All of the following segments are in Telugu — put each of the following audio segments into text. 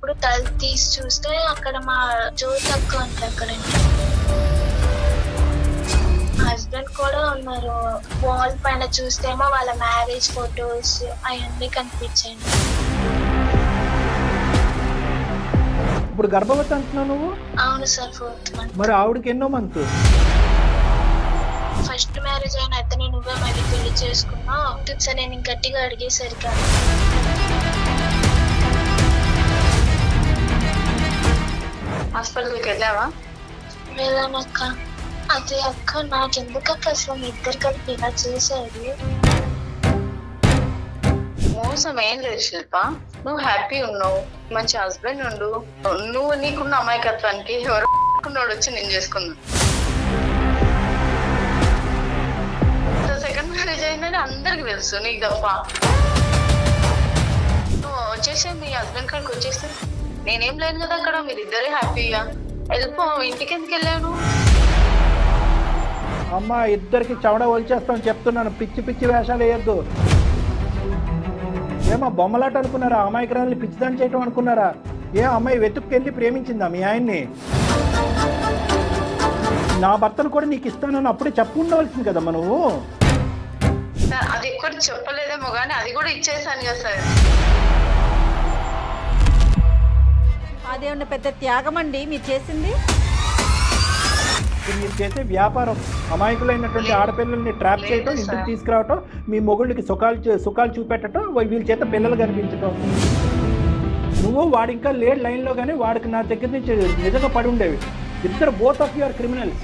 వెళ్ళినప్పుడు తల తీసి చూస్తే అక్కడ మా జ్యోతి అక్క ఉంది అక్కడండి. హస్బెండ్ కూడా ఉన్నారు. వాల్ పైన చూస్తేమో వాళ్ళ మ్యారేజ్ ఫొటోస్ అవన్నీ కనిపించాయండి. ఇప్పుడు గర్భవతి అంటున్నావు నువ్వు? అవును సార్, 4th month. మరి ఆవిడకి ఎన్నో మంత్? ఫస్ట్ మ్యారేజ్ అయిన అతని నువ్వే మళ్ళీ పెళ్లి చేసుకున్నావు సార్. నేను గట్టిగా అడిగేసరికి హాస్పిటల్కి వెళ్ళావా? వెళ్ళానక్క. అదే అక్క, నాకెందుకు అక్క అసలు మీ ఇద్దరు కలిపి ఇలా చేశారు? మోసం ఏం లేదు శిల్ప, నువ్వు హ్యాపీ ఉన్నావు, మంచి హస్బెండ్ ఉండు. నువ్వు నీకున్న అమాయకత్వానికి ఎవరు వచ్చి నేను చేసుకున్నాను. సెకండ్ మ్యారేజ్ అయిందని అందరికి తెలుసు, నీకు తప్ప. నువ్వు వచ్చేసి మీ హస్బెండ్ కాడికి వచ్చేస్తే నేనేం లేను కదా అక్కడ, మీరిద్దరే హ్యాపీగా వెళ్ళిపో. ఇంటికి ఎందుకు వెళ్ళాను? అమ్మ, ఇద్దరికి చెవడ ఒలిచేస్తామని చెప్తున్నాను. పిచ్చి పిచ్చి వేషాలు వేయద్దు. ఏమో బొమ్మలాట అనుకున్నారా? అమాయకురాల్ని పిచ్చిదాన్ని చేయటం అనుకున్నారా? ఏ అమ్మాయి వెతుక్కెళ్ళి ప్రేమించిందా మీ ఆయన్ని? నా భర్తను కూడా నీకు ఇస్తానని అప్పుడే చెప్పు ఉండవలసింది కదమ్మా నువ్వు. అది కూడా చెప్పలేదేమో కానీ అది కూడా ఇచ్చేసాను కదా సార్. అదేమన్నా పెద్ద త్యాగం అండి మీరు చేసింది? మీరు చేసే వ్యాపారం అమాయకులైనటువంటి ఆడపిల్లల్ని ట్రాప్ చేయటం, ఇంటికి తీసుకురావటం, మీ మొగుళ్ళకి సుఖాలు చూపెట్టడం, వీళ్ళ చేత పిల్లలు కనిపించటం. నువ్వు వాడు ఇంకా లేట్ లైన్లో కానీ వాడికి నా దగ్గర నుంచి నిజంగా పడి ఉండేవి. ఇద్దరు బోత్ ఆఫ్ యువర్ క్రిమినల్స్.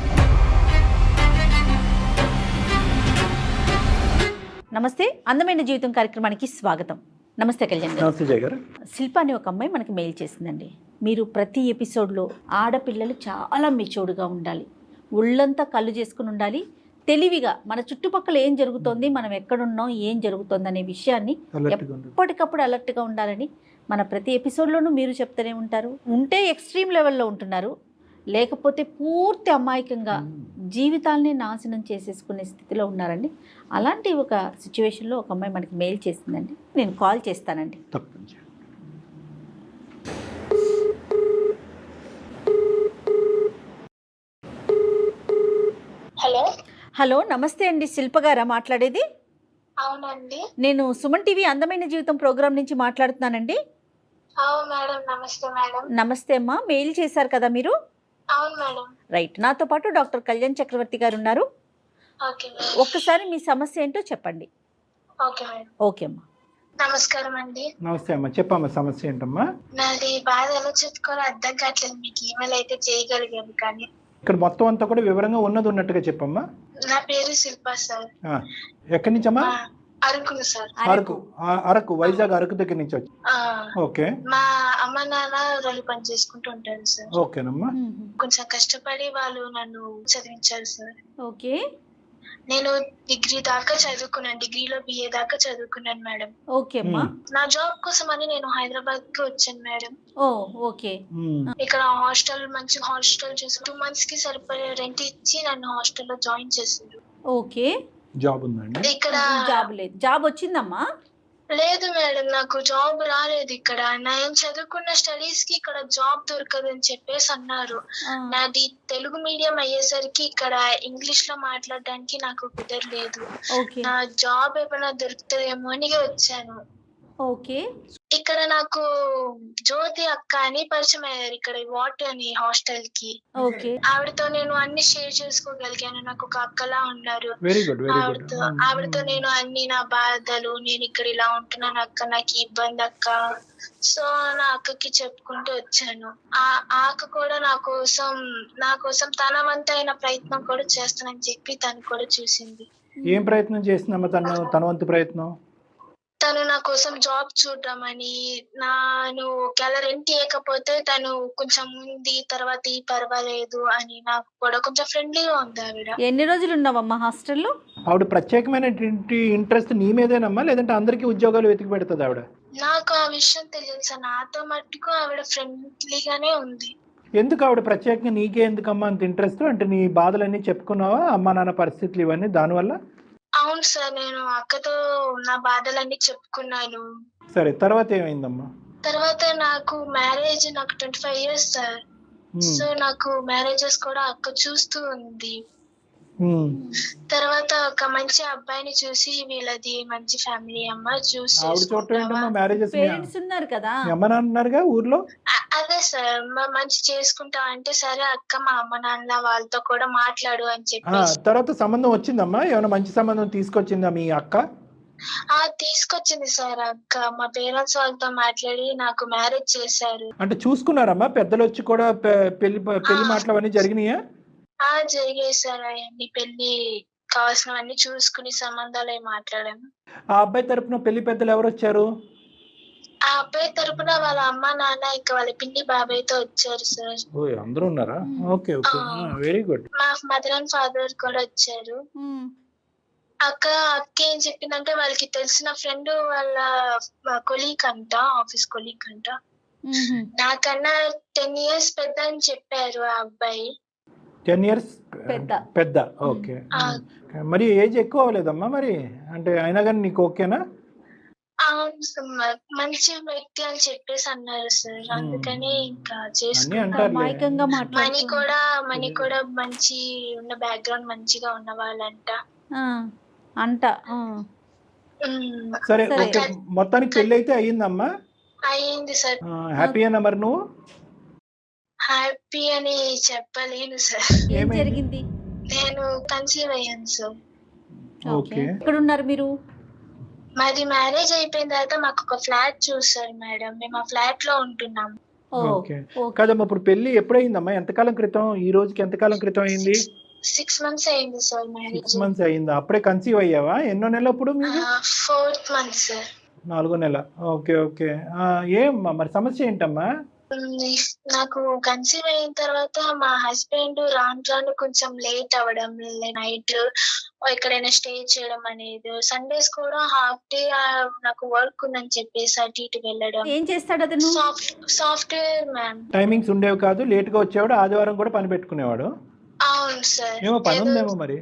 నమస్తే, అందమైన జీవితం కార్యక్రమానికి స్వాగతం. నమస్తే కళ్యాణ్ గారు. నమస్తే జయ గారు. శిల్ప అనే ఒక అమ్మాయి మనకి మెయిల్ చేసిందండి. మీరు ప్రతి ఎపిసోడ్లో ఆడపిల్లలు చాలా మెచ్యూర్డ్గా ఉండాలి, ఒళ్ళంతా కళ్ళు చేసుకుని ఉండాలి, తెలివిగా మన చుట్టుపక్కల ఏం జరుగుతోంది, మనం ఎక్కడున్నాం, ఏం జరుగుతుంది అనే విషయాన్ని ఎప్పటికప్పుడు అలర్ట్గా ఉండాలని మన ప్రతి ఎపిసోడ్లోనూ మీరు చెప్తూనే ఉంటారు. ఉంటే ఎక్స్ట్రీమ్ లెవెల్లో ఉంటున్నారు, లేకపోతే పూర్తి అమాయకంగా జీవితాలని నాశనం చేసేసుకునే స్థితిలో ఉన్నారండి. అలాంటి ఒక సిచ్యువేషన్లో ఒక అమ్మాయి మనకి మెయిల్ చేసిందండి. నేను కాల్ చేస్తానండి. హలో. హలో, నమస్తే అండి. శిల్ప గారా మాట్లాడేది? అవునండి. నేను సుమన్ టీవీ అందమైన జీవితం ప్రోగ్రాం నుంచి మాట్లాడుతున్నానండి. అవును మేడం. నమస్తే మేడం. నమస్తే అమ్మా. మెయిల్ చేశారు కదా మీరు? అవును మేడం. రైట్. నాతో పాటు డాక్టర్ కళ్యాణ్ చక్రవర్తి గారు ఉన్నారు. Okay madam. ఒక్కసారి మీ సమస్య ఏంటో చెప్పండి. Okay madam. ఓకే అమ్మా. నమస్కారం అండి. నమస్తే అమ్మా, చెప్పమ్మా సమస్య ఏంటమ్మా? నాది బాధ ఎలా చెప్పుకోవాలో అర్థం కావట్లేదు. మీకు ఈమెయిల్ అయితే చేయగలిగాను కానీ ఇక్కడ మొత్తం అంతా కూడా వివరంగా ఉన్నట్టుగా చెప్పమ్మా. నా పేరు శిల్ప సార్. ఎక్కడి నుంచమ్మా? అరకు సార్. అరకు, వైజాగ్ అరకు దగ్గర నుంచి వచ్చి. ఓకే. మా అమ్మ నాన్న రోజు పని చేసుకుంటూ ఉంటారు సార్. ఓకేనమ్మా. కొంచెం కష్టపడి వాళ్ళు నన్ను చదివించారు సార్. ఓకే. నేను డిగ్రీ దాకా చదువుకున్నాను, డిగ్రీలో BA దాకా చదువుకున్నాను మేడం. ఓకే అమ్మా. నా జాబ్ కోసం అని నేను హైదరాబాద్ కి వచ్చాను మేడం. ఓ ఓకే. ఇక్కడ మంచి హాస్టల్ చూసి 2 months కి సరిపోయే రెంట్ ఇచ్చి నన్ను హాస్టల్లో జాయిన్ చేశారు. ఓకే. జాబ్ ఉందండి ఇక్కడ? జాబ్ లేదు. జాబ్ వచ్చిందమ్మా? లేదు మేడం, నాకు జాబ్ రాలేదు ఇక్కడ. నేను చదువుకున్న స్టడీస్ కి ఇక్కడ జాబ్ దొరకదు అని చెప్పేసి అన్నారు. నాది తెలుగు మీడియం అయ్యేసరికి ఇక్కడ ఇంగ్లీష్ లో మాట్లాడడానికి నాకు కుదరలేదు. నా జాబ్ ఏమైనా దొరుకుతుందేమో అని వచ్చాను. ఓకే. ఇక్కడ నాకు జ్యోతి అక్క అని పరిచయం అయ్యారు, ఇక్కడ వాట్ అని హాస్టల్ కి. ఓకే. ఆవిడతో నేను అన్ని షేర్ చేసుకోగలిగాను. నాకు ఒక అక్కలా ఉన్నారు. ఆవిడతో నేను అన్ని నా బాధలు, నేను ఇక్కడ ఇలా ఉంటున్నాను అక్క, నాకు ఇబ్బంది అక్క, సో నా అక్కకి చెప్పుకుంటూ వచ్చాను. ఆ అక్క కూడా నా కోసం తన వంతైన ప్రయత్నం కూడా చేస్తానని చెప్పి తను కూడా చూసింది. ఏం ప్రయత్నం చేసిందమ్మా తన వంతు ప్రయత్నం? తను నా కోసం జాబ్ చూడమని, నేను ఒకవేళ రెంట్ ఇవ్వకపోతే తను కొంచెం ఉంది, తర్వాత పర్వాలేదు అని నాకు కూడా కొంచెం ఫ్రెండ్లీగా ఉంది ఆవిడ. ఎన్ని రోజులు ఉన్నావమ్మా హాస్టల్లో? ఆవిడ ప్రత్యేకమైన ఇంట్రెస్ట్ నీ మీదేనమ్మా, లేదంటే అందరికి ఉద్యోగాలు వెతికి పెడుతుంది ఆవిడ? నాకు ఆ విషయం తెలియదు సార్. నాతో మట్టుకు ఆవిడ ఫ్రెండ్లీగానే ఉంది. ఎందుకు ఆవిడ ప్రత్యేకంగా నీకే ఎందుకమ్మా అంత ఇంట్రెస్ట్? అంటే నీ బాధలన్నీ చెప్పుకున్నావా, అమ్మా నాన్న పరిస్థితులు ఇవన్నీ దానివల్ల? అవును సార్, నేను అక్కతో నా బాధలన్నీ చెప్పుకున్నాను. సరే, తర్వాత ఏమైందమ్మా? తర్వాత నాకు 25 years సార్. సో నాకు మ్యారేజెస్ కూడా అక్క చూస్తూ ఉంది. తర్వాత ఒక మంచి అబ్బాయిని చూసి వీళ్ళది మంచి ఫ్యామిలీ అమ్మ చూసి పేరెంట్స్ ఉన్నారు కదా ఊర్లో. అదే సార్ మంచి చేసుకుంటా అంటే సరే అక్క మా అమ్మ నాన్న వాళ్ళతో కూడా మాట్లాడు అని చెప్పి. తర్వాత సంబంధం వచ్చిందమ్మా? ఏమైనా మంచి సంబంధం తీసుకొచ్చిందా మీ అక్క? తీసుకొచ్చింది సార్ అక్క. మా పేరెంట్స్ వాళ్ళతో మాట్లాడి నాకు మ్యారేజ్ చేశారు. అంటే చూసుకున్నారమ్మా పెద్దలు వచ్చి కూడా పెళ్లి మాటలు అవన్నీ జరిగినాయా? జరిగాయి సార్. అవన్నీ పెళ్లి కావాల్సినవన్నీ చూసుకుని సంబంధాలు మాట్లాడాము. ఆ అబ్బాయి తరపున పెళ్లి పెద్దలు ఎవరు వచ్చారు? ఆ అబ్బాయి తరపున వాళ్ళ అమ్మ నాన్న ఇంకా వాళ్ళ పిన్ని బాబాయ్తో వచ్చారు సార్. అందరూ ఉన్నారా? Okay okay, very good. మా మదర్ అండ్ ఫాదర్ కూడా వచ్చారు. అక్క ఏం చెప్పిందంటే వాళ్ళకి తెలిసిన ఫ్రెండ్ వాళ్ళ కొలీగ్ అంట, ఆఫీస్ కొలీగ్ అంట. నాకన్నా 10 years పెద్ద అని చెప్పారు ఆ అబ్బాయి. 10 years పెద్ద. ఓకే, మరి ఏజ్ ఎక్కువ అవ్వలేదమ్మా మరి? అంటే అయినా కానీ నీకు ఓకేనా? మంచి వ్యక్తి అని చెప్పేసి అన్నారు సార్. అందుకని ఇంకా చేసుకుంటాం. మనీ కూడా మంచి ఉన్న బ్యాక్గ్రౌండ్ మంచిగా ఉన్న వాళ్ళంట అంట. సరే ఓకే, మొత్తానికి పెళ్లి అయితే అయ్యిందమ్మా? అయ్యింది సార్. హ్యాపీ అన్న మరి నువ్వు? హ్యాపీ అని చెప్పలేను సార్. ఏం జరిగింది? నేను కన్సీవ్ అయ్యాను సార్. ఓకే, ఎక్కడ ఉన్నారు మీరు? మాది మ్యారేజ్ అయిపోయిన తర్వాత మాకు ఒక ఫ్లాట్ చూసారు మేడం. మేము ఆ ఫ్లాట్ లో ఉంటున్నాము. ఓకే కదమ్మా, ఇప్పుడు పెళ్లి ఎప్పుడైందమ్మా? ఎంతకాలం క్రితం? ఈ రోజుకి ఎంతకాలం క్రితం అయింది? 6 months అయింది సార్ మ్యారేజ్. 6 months అయిందా? అప్పుడే కన్సీవ్ అయ్యావా? ఎన్నో నెల అప్పుడు? 4th month sir. 4వ నెల. ఓకే ఓకే, ఏమ్మా మరి సమస్య ఏంటమ్మా? నాకు కన్సీవ్ అయిన తర్వాత మా హస్బెండ్ రాను కొంచెం లేట్ అవ్వడం, నైట్ ఎక్కడైనా స్టే చేయడం అనేది, సండేస్ కూడా హాఫ్ డే నాకు వర్క్ ఉందని చెప్పేసి అటు ఇటు వెళ్ళడం. ఏం చేస్తాడు అతను? Software ma'am. టైమింగ్స్ ఉండేవి కాదు, లేట్ గా వచ్చేవాడు, ఆదివారం కూడా పని పెట్టుకునేవాడు. అవును సార్. ఏమో పని ఉందేమో మరి.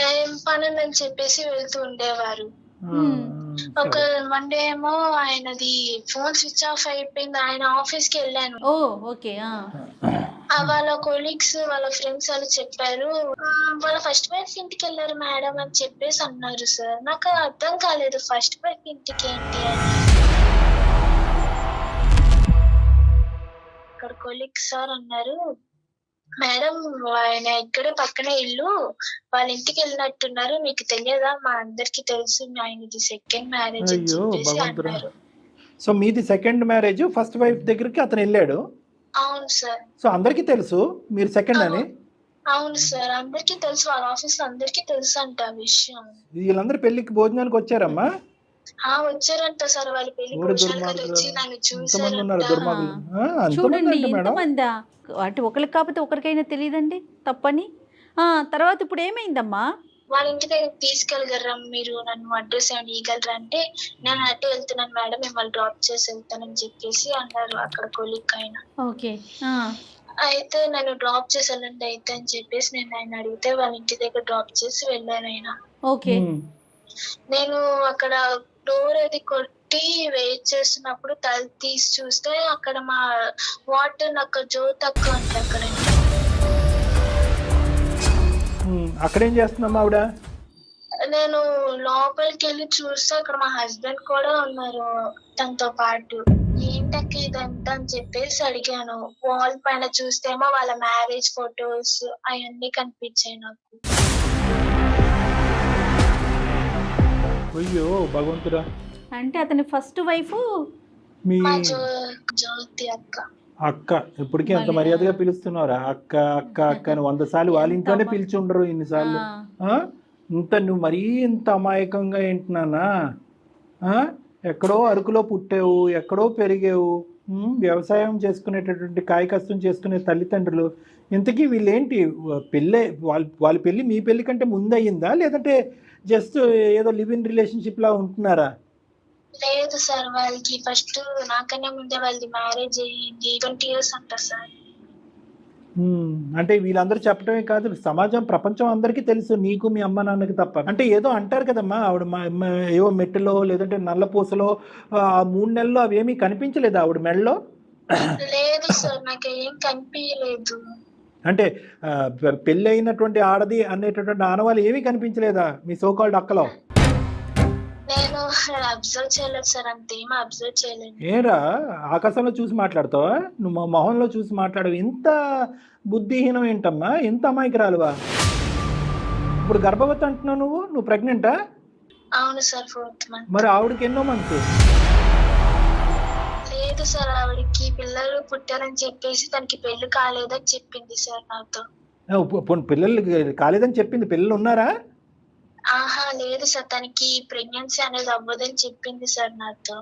ఏం పని ఉందని చెప్పేసి వెళ్తూ ఉండేవారు. ఒక మండే ఏమో ఆయనది ఫోన్ స్విచ్ ఆఫ్ అయిపోయింది, ఆయన ఆఫీస్ కి వెళ్ళాను. వాళ్ళ కొలీగ్స్ వాళ్ళ ఫ్రెండ్స్ వాళ్ళు చెప్పారు, వాళ్ళ ఫస్ట్ వైఫ్ ఇంటికి వెళ్ళారు మేడం అని చెప్పేసి అన్నారు సార్. నాకు అర్థం కాలేదు ఫస్ట్ వైఫ్ ఇంటికి ఏంటి అని. అక్కడ కొలీగ్స్ సార్ అన్నారు, మేడం ఆయన ఇక్కడే పక్కనే ఇల్లు, వాళ్ళ ఇంటికి వెళ్ళినట్టున్నారు, మీకు తెలియదా? మా అందరికి తెలుసు ఆయనది సెకండ్ మ్యారేజ్ అని చెప్పేసి అన్నారు. సో మీది సెకండ్ మ్యారేజ్, ఫస్ట్ వైఫ్ దగ్గరికి అతను వెళ్ళాడు? అవును సార్. సో అందరికి తెలుసు మీరు సెకండ్ అని? అవును సార్, అందరికి తెలుసు, వాళ్ళ ఆఫీస్ లో అందరికి తెలుసు అంట ఆ విషయం. వీళ్ళందరూ పెళ్లికి భోజనానికి వచ్చారమ్మా? వచ్చారంట సార్. వాళ్ళ పెళ్లి భోజనాలకు వచ్చి నన్ను చూసారంట. చూడండి ఎంతమందా, అంటే ఒకరికి కాకపోతే ఒకరికైనా తెలియదండి తప్పని. తర్వాత ఇప్పుడు ఏమైందమ్మా? వాళ్ళ ఇంటి దగ్గర తీసుకెళ్ళగలరా మీరు, నన్ను అడ్రస్ ఏమైనా ఇవ్వగలరా అంటే, నేను అట్టే వెళ్తున్నాను మేడం, మిమ్మల్ని డ్రాప్ చేసి వెళ్తానని చెప్పేసి అన్నారు అక్కడ కొలీగ్ ఆయన. ఓకే, అయితే నన్ను డ్రాప్ చేసి వెళ్ళండి అయితే అని చెప్పేసి నేను ఆయన అడిగితే వాళ్ళ ఇంటి దగ్గర డ్రాప్ చేసి వెళ్ళారు ఆయన. ఓకే, నేను అక్కడ డోర్ అది కొట్టి వెయిట్ చేస్తున్నప్పుడు తల తీసి చూస్తే అక్కడ మా వాటర్ అక్క జ్యోతి అక్క ఉంది అక్కడ. అక్కడేం చేస్తున్నాం ఆవిడ? నేను లోపలికి వెళ్ళి చూస్తే అక్కడ మా హస్బెండ్ కూడా ఉన్నారు తనతో పాటు. ఏంటక్క ఇదంతా అని చెప్పేసి అడిగాను. వాల్ పైన చూస్తేమో వాళ్ళ మ్యారేజ్ ఫొటోస్ అవన్నీ కనిపించాయి నాకు. అయ్యో భగవంతుడా. అంటే అతని ఫస్ట్ వైఫ్ జ్యోతి అక్క. అక్క ఇప్పటికీ అంత మర్యాదగా పిలుస్తున్నారా? అక్క అక్క అక్క అని 100 సార్లు వాళ్ళ ఇంట్లోనే పిలిచి ఉండరు ఇన్నిసార్లు. ఇంత నువ్వు మరీ ఇంత అమాయకంగా ఏంటున్నానా? ఎక్కడో అరకులో పుట్టావు, ఎక్కడో పెరిగావు, వ్యవసాయం చేసుకునేటటువంటి కాయ కష్టం చేసుకునే తల్లిదండ్రులు. ఇంతకీ వీళ్ళేంటి పెళ్ళే వాళ్ళ పెళ్ళి మీ పెళ్లి కంటే ముందు అయ్యిందా, లేదంటే జస్ట్ ఏదో లివ్ ఇన్ రిలేషన్షిప్ లా ఉంటున్నారా? లేదు సార్, వాళ్ళకి ఫస్ట్ నాకన్నా ముందే వాళ్ళది మ్యారేజ్ అయ్యింది. 20 years అంట సార్. అంటే వీళ్ళందరూ చెప్పడమే కాదు, సమాజం ప్రపంచం అందరికీ తెలుసు, నీకు మీ అమ్మ నాన్నకి తప్ప. అంటే ఏదో అంటారు కదమ్మా, ఆవిడ ఏవో మెట్టులో లేదంటే నల్లపూసలో 3 నెలల్లో అవేమీ కనిపించలేదు ఆవిడ మెడలో? లేదు సార్, నాకు ఏం కనిపించలేదు. అంటే పెళ్ళి అయినటువంటి ఆడది అనేటటువంటి ఆనవాళ్ళు ఏమీ కనిపించలేదా మీ సోకాల్డ్ అక్కలో? నేను అబ్జర్వ్ చేయలేదు సార్, అంతేం అబ్జర్వ్ చేయలేదు. ఏరా ఆకాశంలో చూసి మాట్లాడతావా? నువ్వు మా మొహంలో చూసి మాట్లాడవు. ఇంత బుద్ధిహీనం ఏంటమ్మా, ఇంత అమాయకురాలువా? ఇప్పుడు గర్భవతి అంటున్నావు, నువ్వు ప్రెగ్నెంటా? అవును సార్, 4th month. మరి ఆవిడకి ఎన్నో మంత్? లేదు సార్, ఆవిడకి పిల్లలు పుట్టారని చెప్పేసి తనకి పెళ్లి కాలేదని చెప్పింది సార్ నాతో. పిల్లలు కాలేదని చెప్పింది, పిల్లలు ఉన్నారా? ఆహా లేదు సార్, తనకి ప్రెగ్నెన్సీ అనేది అవ్వదని చెప్పింది సార్ నాతో.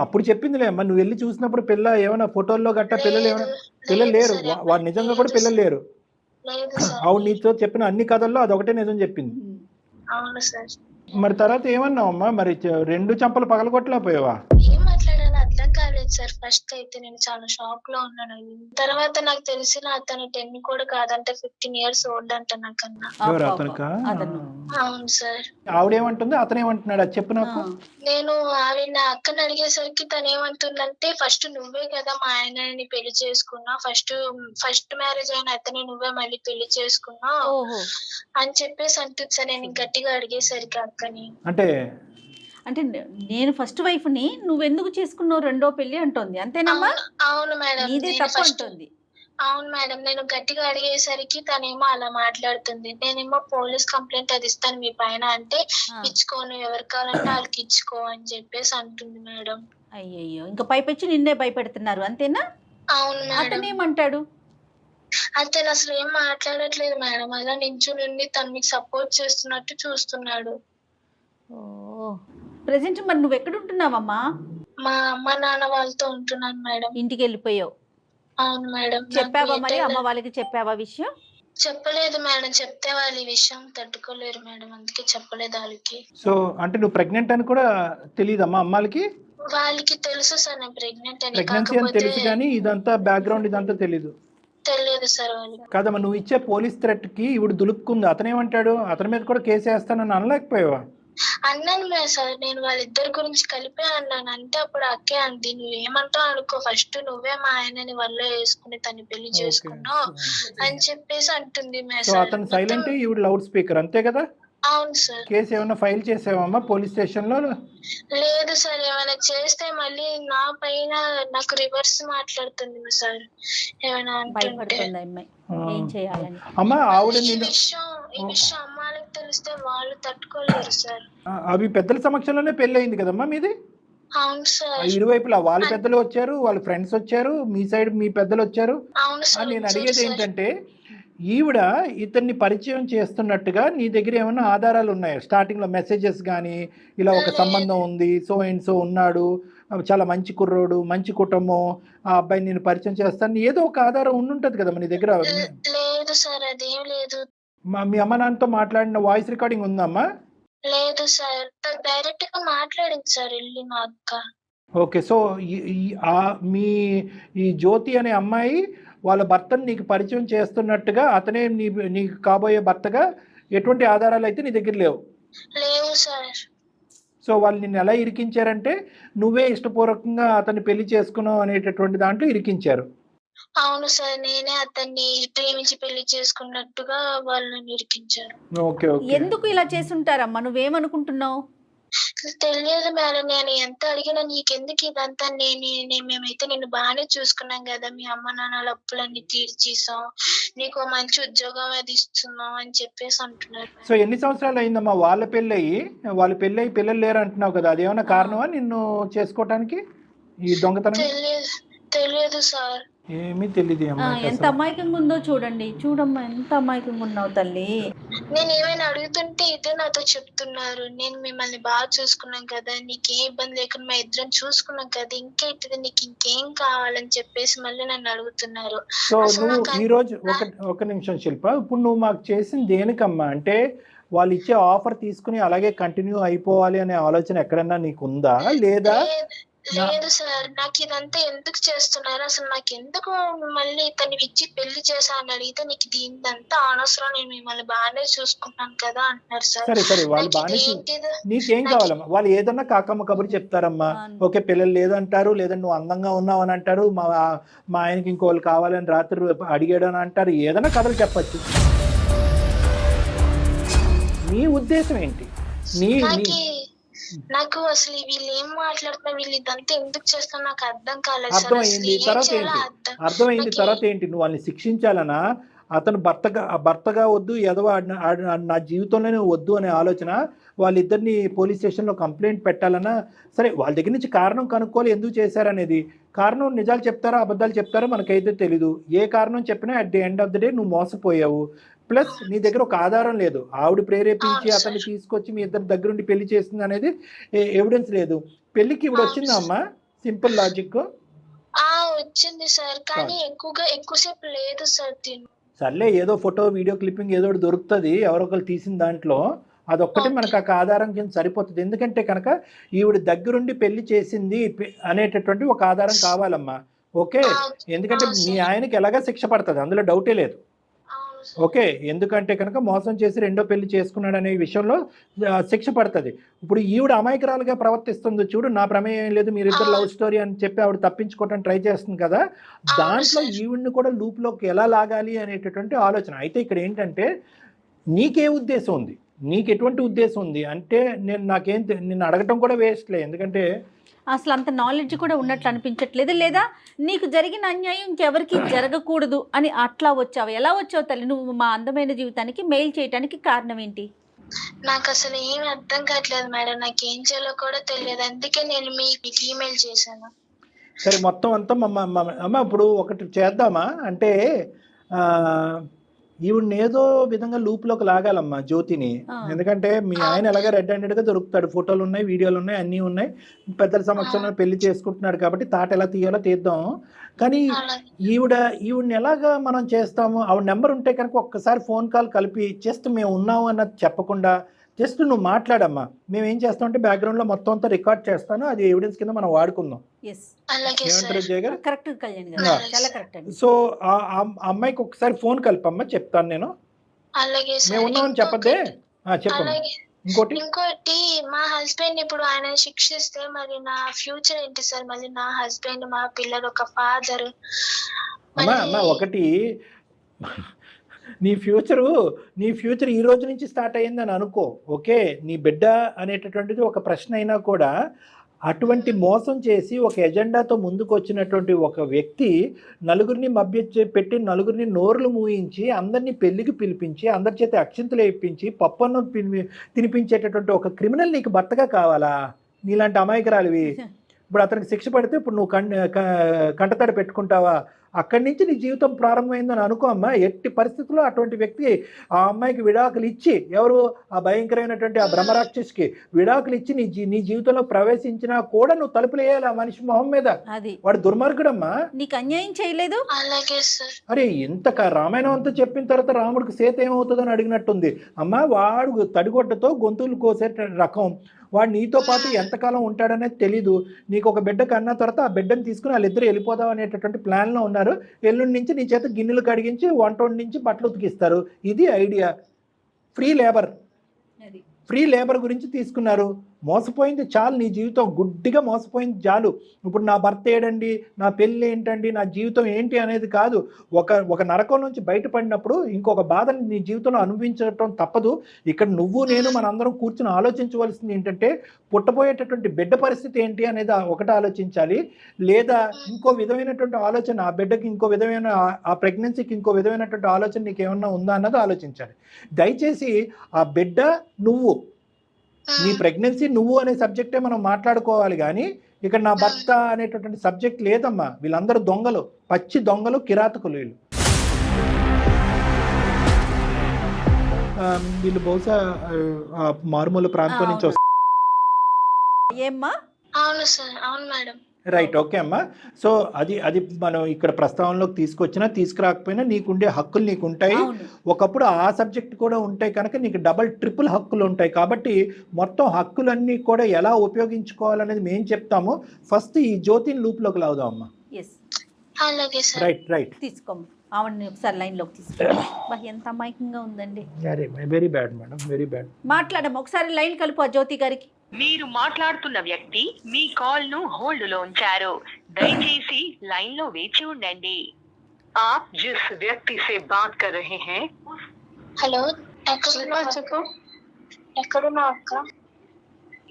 అప్పుడు చెప్పిందిలే అమ్మా, నువ్వు వెళ్ళి చూసినప్పుడు పిల్ల ఏమైనా ఫోటోల్లో గట్టా పిల్లలు ఏమైనా? పిల్లలు లేరు, వాడు నిజంగా కూడా పిల్లలు లేరు. ఆవిడ నీతో చెప్పిన అన్ని కథల్లో అదొకటే నిజం చెప్పింది. అవును సార్. మరి తర్వాత ఏమన్నావమ్మా? మరి 2 చెంపలు పగలగొట్టలేకపోయావా? ఏం మాట్లాడాలో అర్థం కాలేదు సార్. ఫస్ట్ అయితే నేను చాలా షాక్ లో ఉన్నాను. తర్వాత నాకు తెలిసిన అతను 10 కూడా కాదంటే 15 years ఓల్డ్ అంట నాకన్నా. ఎవరు అతనికా? అవును సార్. ఆవిడేమంటుంది, అతను ఏమంటున్నాడు అది చెప్పు నాకు. నేను ఆవిడ నా అక్కని అడిగేసరికి తను ఏమంటుందంటే, ఫస్ట్ నువ్వే కదా మా ఆయనని పెళ్లి చేసుకున్నావు, ఫస్ట్ మ్యారేజ్ అయిన అతనే నువ్వే మళ్ళీ పెళ్లి చేసుకున్నావు అని చెప్పేసి అంటుంది సార్. నేను గట్టిగా అడిగేసరికి అక్కని, అంటే నేను ఫస్ట్ వైఫ్ ని నువ్వెందుకు చేసుకున్నావు రెండో పెళ్లి అంటోంది, అంతేనమ్మా? అవును మేడం, నీదే తప్పు అంటుంది. అవును మేడం, నేను గట్టిగా అడిగేసరికి తనేమో అలా మాట్లాడుతుంది. నేనేమో పోలీస్ కంప్లైంట్ అది ఇస్తాను మీ పైన అంటే, ఇచ్చుకోను, ఎవరు కావాలంటే వాళ్ళకి ఇచ్చుకో అని చెప్పేసి అంటుంది మేడం. అయ్యయ్యో, ఇంకా పైపెచ్చి నిన్నే భయపెడుతున్నారు అంతేనా? అవును మేడం. అతనేమంటాడు? అతను అసలు ఏం మాట్లాడట్లేదు మేడం, అలా నించుని తను మీకు సపోర్ట్ చేస్తున్నట్టు చూస్తున్నాడు. ప్రెసెంట్ మరి నువ్వు ఎక్కడ ఉంటున్నావమ్మా? మా అమ్మ నాన్న వాళ్ళతో ఉంటున్నాను మేడం. ఇంటికి వెళ్ళిపోయావు? అవును మేడం. చెప్పావా మరి అమ్మ వాళ్ళకి, చెప్పావా విషయం? చెప్పలేదు మేడం, చెప్తే వాళ్ళు ఈ విషయం తట్టుకోలేరు మేడం, అందుకే చెప్పలేదు వాళ్ళకి. సో అంటే నువ్వు ప్రెగ్నెంట్ అని కూడా తెలియదమ్మా అమ్మాలకి? వాళ్ళకి తెలుసు సార్ నేను ప్రెగ్నెంట్ అని, ప్రెగ్నెన్సీ అని తెలుసు కానీ ఇదంతా బ్యాక్గ్రౌండ్ ఇదంతా తెలీదు. తెలియదు సార్ వాళ్ళకి. కాదమ్మా, నువ్వు ఇచ్చే పోలీస్ థ్రెట్ కి ఇవిడు దులుపుకుంది, అతనేమంటాడు? అతని మీద కూడా కేసు వేస్తానని అనలేకపోయావా? అన్నాను సార్, నేను వాళ్ళిద్దరి గురించి కలిపే అన్నాను. అంటే అప్పుడు అక్కే అంది, నువ్వేమంటావు అనుకో, ఫస్ట్ నువ్వే మా ఆయనని వల్ల వేసుకుని తను పెళ్లి చేసుకున్నావు అని చెప్పేసి అంటుంది. అతను సైలెంట్, ఈవిడ లౌడ్ స్పీకర్, అంతే కదా? అవును సార్. కేసు ఏమైనా ఫైల్ చేసావమ్మా పోలీస్ స్టేషన్ లో? లేదు సార్, ఏమైనా చేస్తే మళ్ళీ నా పైన నాకు రివర్స్ మాట్లాడుతుంది సార్. ఏమైనా అంటుంటే అమ్మా ఆవిడ ఈ విషయం అమ్మాయికి తెలిస్తే వాళ్ళు తట్టుకోలేరు సార్. అవి పెద్దల సమక్షంలోనే పెళ్లి అయింది కదమ్మా మీది? అవును సార్. ఇరువైపులా వాళ్ళ పెద్దలు వచ్చారు, వాళ్ళ ఫ్రెండ్స్ వచ్చారు, మీ సైడ్ మీ పెద్దలు వచ్చారు. అవును సార్. నేను అడిగేది ఏంటంటే, ఈవిడ ఇతన్ని పరిచయం చేస్తున్నట్టుగా నీ దగ్గర ఏమైనా ఆధారాలు ఉన్నాయా? స్టార్టింగ్ లో మెసేజెస్ కానీ, ఇలా ఒక సంబంధం ఉంది, సో అండ్ సో ఉన్నాడు, చాలా మంచి కుర్రోడు, మంచి కుటుంబం, ఆ అబ్బాయి నేను పరిచయం చేస్తాను, ఏదో ఒక ఆధారం ఉండుంటది కదా నీ దగ్గర? లేదు సార్, అదేం లేదు. మీ అమ్మ నాన్నతో మాట్లాడిన వాయిస్ రికార్డింగ్ ఉందమ్మా? లేదు సార్, డైరెక్ట్ గా మాట్లాడింది సార్ వెళ్ళి మా అక్క. ఓకే, సో మీ ఈ జ్యోతి అనే అమ్మాయి వాళ్ళ భర్తను నీకు పరిచయం చేస్తున్నట్టుగా, అతనే నీకు కాబోయే భర్తగా ఎటువంటి ఆధారాలు అయితే నీ దగ్గర లేవు? లేవు సార్. సో వాళ్ళు నిన్ను ఎలా ఇరికించారంటే, నువ్వే ఇష్టపూర్వకంగా అతన్ని పెళ్లి చేసుకున్నావు అనేటటువంటి దాంట్లో ఇరికించారు. అవును సార్, నేనే అతన్ని ప్రేమించి పెళ్లి చేసుకున్నట్టుగా వాళ్ళని ఇరికించారు. ఓకే. ఎందుకు ఇలా చేసుంటారమ్మా, నువ్వేమనుకుంటున్నావు? తెలియదు మేడం, నేను ఎంత అడిగినా నీకెందుకు ఇదంతా, మేమైతే నిన్ను బాగానే చూసుకున్నాం కదా, మీ అమ్మ నాన్నల అప్పులన్నీ తీర్చేసాం, నీకు మంచి ఉద్యోగం అది ఇస్తున్నాం అని చెప్పేసి అంటున్నారు. సో ఎన్ని సంవత్సరాలు అయిందమ్మా వాళ్ళ పెళ్ళయి పిల్లలు లేరు అంటున్నావు కదా, అది ఏమైనా కారణమా నిన్ను చేసుకోవటానికి ఈ దొంగతనం? తెలియదు సార్. ఏమీ తెలియదు. ఎంత అమాయకంగా ఉందో చూడమ్మా, ఎంత అమాయకంగా ఉన్నావు తల్లి. నేను ఏమైనా అడుగుతుంటే ఇదే నాతో చెప్తున్నారు, నేను మిమ్మల్ని బాగా చూసుకున్నాం కదా, నీకేం ఇబ్బంది లేకుండా మా ఇద్దరం చూసుకున్నాం కదా, ఇంకేంటిది నీకు ఇంకేం కావాలని చెప్పేసి మళ్ళీ నన్ను అడుగుతున్నారు. సో నువ్వు ఈ రోజు ఒక నిమిషం శిల్ప, ఇప్పుడు నువ్వు మాకు చేసింది దేనికమ్మా? అంటే వాళ్ళు ఇచ్చే ఆఫర్ తీసుకుని అలాగే కంటిన్యూ అయిపోవాలి అనే ఆలోచన ఎక్కడన్నా నీకు ఉందా లేదా? లేదు సార్, నాకు ఇదంతా ఎందుకు చేస్తున్నారు, అసలు నాకు ఎందుకు మళ్ళీ ఇతన్ని ఇచ్చి పెళ్లి చేశా అని అడిగితే నీకు దీనిదంతా అనవసరం, నేను మిమ్మల్ని బాగానే చూసుకున్నాను కదా అంటున్నారు సార్. సరే వాళ్ళు బాగానే నీకేం కావాలమ్మా? వాళ్ళు ఏదన్నా కాకమ్మ కబురు చెప్తారమ్మా. ఓకే పిల్లలు లేదంటారు, లేదంటే నువ్వు అందంగా ఉన్నావు అని అంటారు, మా ఆయనకి ఇంకోళ్ళు కావాలని రాత్రి అడిగాడు అని అంటారు, ఏదైనా కథలు చెప్పచ్చు. నీ ఉద్దేశం ఏంటి? నాకు అసలు వీళ్ళు ఏం మాట్లాడుతున్నా, వీళ్ళు ఇదంతా ఎందుకు చేస్తున్నా నాకు అర్థం కాలేదు. అర్థమైంది. తర్వాత ఏంటి? నువ్వు వాళ్ళని శిక్షించాలనా? అతను భర్తగా వద్దు, ఎదవ నా జీవితంలోనే వద్దు అనే ఆలోచన, వాళ్ళిద్దరిని పోలీస్ స్టేషన్లో కంప్లైంట్ పెట్టాలన్నా? సరే, వాళ్ళ దగ్గర నుంచి కారణం కనుక్కోవాలి ఎందుకు చేశారనేది. కారణం నిజాలు చెప్తారా అబద్ధాలు చెప్తారో మనకైతే తెలీదు. ఏ కారణం చెప్పినా at the end of the day నువ్వు మోసపోయావు. ప్లస్ నీ దగ్గర ఒక ఆధారం లేదు. ఆవిడ ప్రేరేపించి అతన్ని తీసుకొచ్చి మీ ఇద్దరు దగ్గరుండి పెళ్లి చేస్తుంది అనేది ఎవిడెన్స్ లేదు. పెళ్లికి ఇప్పుడు వచ్చిందా అమ్మా? Simple logic. వచ్చింది సార్, కానీ ఎక్కువసేపు లేదు సార్. సర్లే, ఏదో ఫోటో వీడియో క్లిప్పింగ్ ఏదో దొరుకుతుంది ఎవరొకరు తీసిన దాంట్లో, అదొక్కటి మనకు ఆ ఆధారం కింద సరిపోతుంది. ఎందుకంటే కనుక ఈవిడ దగ్గరుండి పెళ్లి చేసింది అనేటటువంటి ఒక ఆధారం కావాలమ్మా. ఓకే, ఎందుకంటే మీ ఆయనకి ఎలాగా శిక్ష పడుతుంది, అందులో డౌటే లేదు. ఓకే, ఎందుకంటే కనుక మోసం చేసి రెండో పెళ్లి చేసుకున్నాడు అనే విషయంలో శిక్ష పడుతుంది. ఇప్పుడు ఈవిడ అమాయకురాలుగా ప్రవర్తిస్తుంది చూడు, నా ప్రమేయం లేదు, మీరిద్దరు లవ్ స్టోరీ అని చెప్పి ఆవిడ తప్పించుకోవడానికి ట్రై చేస్తుంది కదా, దాంట్లో ఈవిడ్ని కూడా లూప్లోకి ఎలా లాగాలి అనేటటువంటి ఆలోచన. అయితే ఇక్కడ ఏంటంటే నీకే ఉద్దేశం ఉంది, నీకు ఎటువంటి ఉద్దేశం ఉంది అంటే నిన్ను అడగటం కూడా వేస్ట్లే. ఎందుకంటే అసలు అంత నాలెడ్జ్ కూడా ఉన్నట్లు అనిపించట్లేదు. లేదా నీకు జరిగిన అన్యాయం ఇంకెవరికి జరగకూడదు అని అట్లా వచ్చావు? ఎలా వచ్చావు తల్లి నువ్వు మా అందమైన జీవితానికి మెయిల్ చేయడానికి కారణం ఏంటి? నాకు అసలు ఏమి అర్థం కావట్లేదు మేడం, నాకు ఏం చేయాలో కూడా తెలియదు, అందుకే నేను మీకు ఈమెయిల్ చేశాను. సరే, మొత్తం అంతా అమ్మ ఇప్పుడు ఒకటి చేద్దామా అంటే, ఈవిడ్ని ఏదో విధంగా లూప్లోకి లాగాలమ్మా జ్యోతిని. ఎందుకంటే మీ ఆయన ఎలాగ రెడ్ హ్యాండెడ్గా దొరుకుతాడు, ఫోటోలు ఉన్నాయి, వీడియోలు ఉన్నాయి, అన్నీ ఉన్నాయి, పెద్దల సమక్షంలో పెళ్లి చేసుకుంటున్నాడు కాబట్టి తాట ఎలా తీయాలో తీద్దాం. కానీ ఈవిడ్ని ఎలాగా మనం చేస్తాము? ఆవిడ నెంబర్ ఉంటే కనుక ఒక్కసారి ఫోన్ కాల్ కలిపి జస్ట్ మేము ఉన్నాము అన్నది చెప్పకుండా జస్ట్ నువ్వు మాట్లాడమ్మా. మేము ఏం చేస్తామంటే బ్యాక్గ్రౌండ్లో మొత్తం అంతా రికార్డ్ చేస్తాను, అది ఎవిడెన్స్ కింద మనం వాడుకుందాం. ఏమంటారు జయ గారు? సో ఆ అమ్మాయికి ఒకసారి ఫోన్ కలిపమ్మా, చెప్తాను నేను. మేము ఉన్నామని చెప్పద్దే, చెప్పమ్మా. ఇంకోటి మా హస్బెండ్ ఇప్పుడు ఆయన శిక్షిస్తే మరి నా ఫ్యూచర్ ఏంటి సార్? మళ్ళీ నా హస్బెండ్, మా పిల్లలు, ఒక ఫాదర్. అమ్మా ఒకటి, నీ ఫ్యూచర్ ఈ రోజు నుంచి స్టార్ట్ అయ్యిందని అనుకో. ఓకే, నీ బిడ్డ అనేటటువంటిది ఒక ప్రశ్న అయినా కూడా అటువంటి మోసం చేసి ఒక ఎజెండాతో ముందుకు వచ్చినటువంటి ఒక వ్యక్తి నలుగురిని పెట్టి నలుగురిని నోర్లు మూయించి అందరినీ పెళ్లికి పిలిపించి అందరి చేత అక్షింతలు వేయించి పప్పన్నం తినిపించేటటువంటి ఒక క్రిమినల్ నీకు భర్తగా కావాలా? నీలాంటి అమాయకురాలివి. ఇప్పుడు అతనికి శిక్ష పడితే ఇప్పుడు నువ్వు కంటతడి పెట్టుకుంటావా? అక్కడి నుంచి నీ జీవితం ప్రారంభమైందని అనుకో అమ్మా. ఎట్టి పరిస్థితుల్లో అటువంటి వ్యక్తి ఆ అమ్మాయికి విడాకులు ఇచ్చి, ఎవరు ఆ భయంకరమైనటువంటి ఆ బ్రహ్మరాక్షసికి విడాకులు ఇచ్చి నీ జీవితంలో ప్రవేశించినా కూడా నువ్వు తలుపులు వేయాలి ఆ మనిషి మొహం మీద. వాడు దుర్మార్గుడమ్మా, నీకు అన్యాయం చేయలేదు. అరే ఇంత రామాయణం అంతా చెప్పిన తర్వాత రాముడికి సీత ఏమవుతుందని అడిగినట్టుంది అమ్మా. వాడు తడిగొడ్డతో గొంతులు కోసే రకం. వాడు నీతో పాటు ఎంతకాలం ఉంటాడనేది తెలీదు. నీకు ఒక బిడ్డ కన్నా తర్వాత ఆ బిడ్డను తీసుకుని వాళ్ళిద్దరు వెళ్ళిపోదాం అనేటటువంటి ప్లాన్లో ఉన్నారు. ఎల్లుండి నుంచి నీ చేత గిన్నెలు కడిగించి వంట వండించి బట్టలు ఉతికిస్తారు. ఇది ఐడియా. ఫ్రీ లేబర్ గురించి తీసుకున్నారు. మోసపోయింది చాలు, నీ జీవితం గుడ్డిగా మోసపోయింది చాలు. ఇప్పుడు నా భర్త ఏడండి, నా పెళ్ళి ఏంటండి, నా జీవితం ఏంటి అనేది కాదు. ఒక నరకం నుంచి బయటపడినప్పుడు ఇంకొక బాధని నీ జీవితంలో అనుభవించడం తప్పదు. ఇక్కడ నువ్వు నేను మనందరం కూర్చుని ఆలోచించవలసింది ఏంటంటే, పుట్టబోయేటటువంటి బిడ్డ పరిస్థితి ఏంటి అనేది ఒకటి ఆలోచించాలి. లేదా ఇంకో విధమైనటువంటి ఆలోచన, ఆ బిడ్డకి ఇంకో విధమైన, ఆ ప్రెగ్నెన్సీకి ఇంకో విధమైనటువంటి ఆలోచన నీకు ఏమన్నా ఉందా అన్నది ఆలోచించాలి. దయచేసి ఆ బిడ్డ నువ్వు, నీ ప్రెగ్నెన్సీ నువ్వు అనే సబ్జెక్టే మనం మాట్లాడుకోవాలి. కానీ ఇక్కడ నా భర్త అనేటటువంటి సబ్జెక్ట్ లేదమ్మా. వీళ్ళందరూ దొంగలు, పచ్చి దొంగలు, కిరాతకులు వీళ్ళు. వీళ్ళు బహుశా మారుమూల ప్రాంతం నుంచి వస్తారు. అవును సార్, అవును మేడం. రైట్, ఓకే అమ్మా. సో అది అది మనం ఇక్కడ ప్రస్తావనలోకి తీసుకొచ్చినా తీసుకురాకపోయినా నీకుండే హక్కులు నీకు ఉంటాయి. ఒకప్పుడు ఆ సబ్జెక్ట్ కూడా ఉంటాయి కనుక నీకు డబల్ ట్రిపుల్ హక్కులు ఉంటాయి. కాబట్టి మొత్తం హక్కులన్నీ కూడా ఎలా ఉపయోగించుకోవాలనేది మేము చెప్తాము. ఫస్ట్ ఈ జ్యోతిని లూప్లోకి లాగుదాం అమ్మా. అలాగే సార్. రైట్ రైట్, తీసుకోమ్మ ఆవిడని ఒకసారి లైన్లోకి తీసుకో. ఎంత అమాయకంగా ఉందండి. Very bad madam, very bad. మాట్లాడమ్మా ఒకసారి లైన్ కలుపు ఆ జ్యోతి గారికి. మీరు మాట్లాడుతున్న వ్యక్తి మీ కాల్ ను హోల్డ్ లో ఉంచారు. దయచేసి లైన్ లో వేచి ఉండండి. आप जिस व्यक्ति से बात कर रहे हैं. హలో, చెప్పు. ఎక్కడున్నావు అక్క?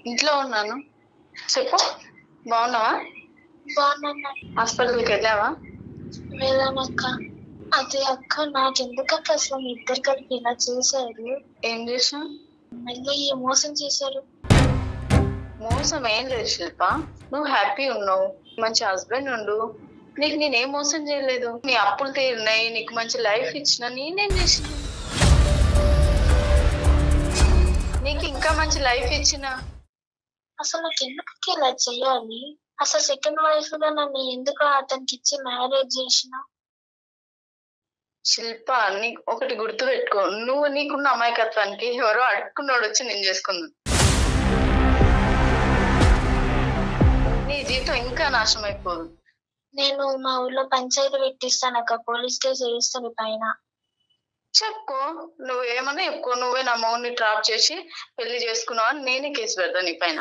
ఇంట్లో ఉన్నాను. చెప్పు. బాగున్నావా? బాగున్నా. హాస్పిటల్కి వెళ్ళావా? వెళ్ళానక్క. అదే అక్క, నాకెందుకు అక్క అసలు మీ ఇద్దరు కలిపి ఇలా చేశారు? ఏం చేసా? మళ్ళీ మోసం చేశారు. మోసం ఏం లేదు శిల్ప, నువ్వు హ్యాపీ ఉన్నావు, మంచి హస్బెండ్ ఉండు, నీకు నేనేం మోసం చేయలేదు. నీ అప్పులు తీరినాయి, నీకు మంచి లైఫ్ ఇచ్చిన, నేనేం చేసిన? నీకు ఇంకా మంచి లైఫ్ ఇచ్చిన. అసలు నాకు ఎందుకు ఇలా చెయ్యాలి? అసలు సెకండ్ వైఫ్ గా నన్ను ఎందుకు అతనికి ఇచ్చి మ్యారేజ్ చేసిన? శిల్ప, నీకు ఒకటి గుర్తు పెట్టుకో, నువ్వు నీకున్న అమాయకత్వానికి ఎవరో అడుక్కున్నాడు వచ్చి నేను చేసుకున్నాను. నీ జీవితం ఇంకా నాశనం అయిపోదు. నేను మా ఊర్లో పంచాయతీ పెట్టిస్తాను అక్క, పోలీస్ కేసు వేస్తాను పైన. చెప్పుకో, నువ్వు ఏమన్నా చెప్పుకో, నువ్వే నా మౌన్ని ట్రాప్ చేసి పెళ్లి చేసుకున్నావు అని నేనే కేసు పెడతా నీ పైన.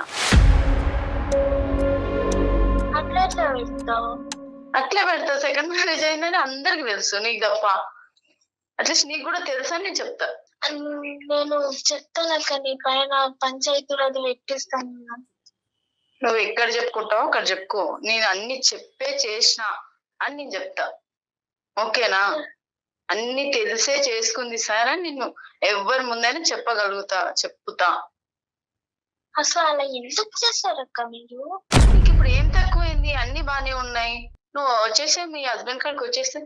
అట్లా ఎట్లా పెడతావు? అట్లే పెడతా. సెకండ్ మ్యారేజ్ అయిందని అందరికి తెలుసు, నీకు తప్ప. అట్లీస్ట్ నీకు కూడా తెలుసా నేను చెప్తా. నేను చెప్తాను అక్క, నీ పైన పంచాయతీలో అది పెట్టిస్తాను. నువ్వు ఎక్కడ చెప్పుకుంటావో అక్కడ చెప్పుకో, నేను అన్ని చెప్పే చేసిన అని నేను చెప్తా. ఓకేనా? అన్ని తెలిసే చేసుకుంది సార్ అని నిన్ను ఎవరి ముందైనా చెప్పుతా. అసలు అలా ఎందుకు చేశారు అక్క మీరు? నీకు ఇప్పుడు ఏం తక్కువైంది? అన్ని బానే ఉన్నాయి. నువ్వు వచ్చేసే మీ హస్బెండ్ కాడికి వచ్చేస్తే